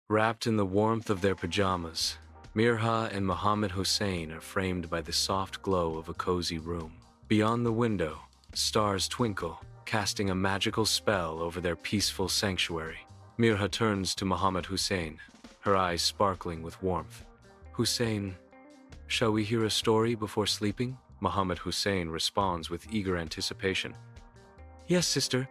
Wrapped in the warmth of their pajamas, Mirha and Mohammed Hussein are framed by the soft glow of a cozy room. Beyond the window, stars twinkle, casting a magical spell over their peaceful sanctuary. Mirha turns to Mohammed Hussein, her eyes sparkling with warmth. "Hussein, shall we hear a story before sleeping?" Mohammed Hussein responds with eager anticipation. "Yes, sister.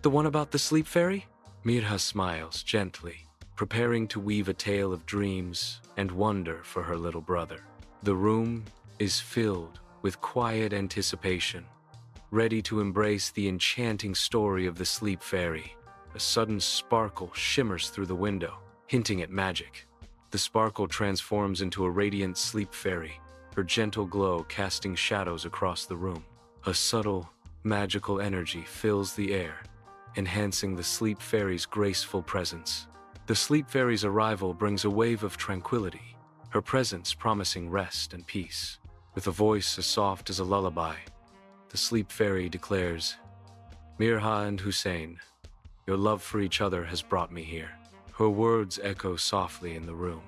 The one about the sleep fairy?" Mirha smiles gently, preparing to weave a tale of dreams and wonder for her little brother. The room is filled with quiet anticipation, ready to embrace the enchanting story of the sleep fairy. A sudden sparkle shimmers through the window, hinting at magic. The sparkle transforms into a radiant sleep fairy, her gentle glow casting shadows across the room. A subtle, magical energy fills the air, enhancing the sleep fairy's graceful presence. The sleep fairy's arrival brings a wave of tranquility, her presence promising rest and peace. With a voice as soft as a lullaby, the sleep fairy declares, "Mirha and Hussein, your love for each other has brought me here." Her words echo softly in the room,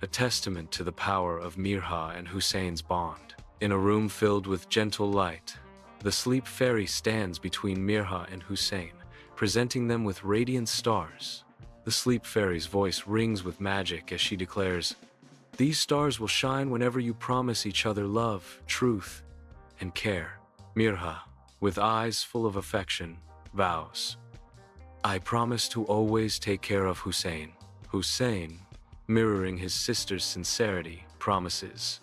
a testament to the power of Mirha and Hussein's bond. In a room filled with gentle light, the sleep fairy stands between Mirha and Hussein, presenting them with radiant stars. The sleep fairy's voice rings with magic as she declares, "These stars will shine whenever you promise each other love, truth, and care." Mirha, with eyes full of affection, vows, "I promise to always take care of Hussein." Hussein, mirroring his sister's sincerity, promises,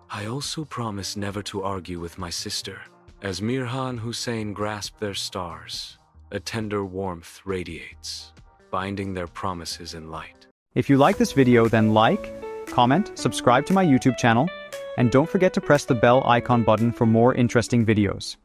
"I also promise never to argue with my sister." As Mirha and Hussein grasp their stars, a tender warmth radiates, binding their promises in light. If you like this video, then like, comment, subscribe to my YouTube channel, and don't forget to press the bell icon button for more interesting videos.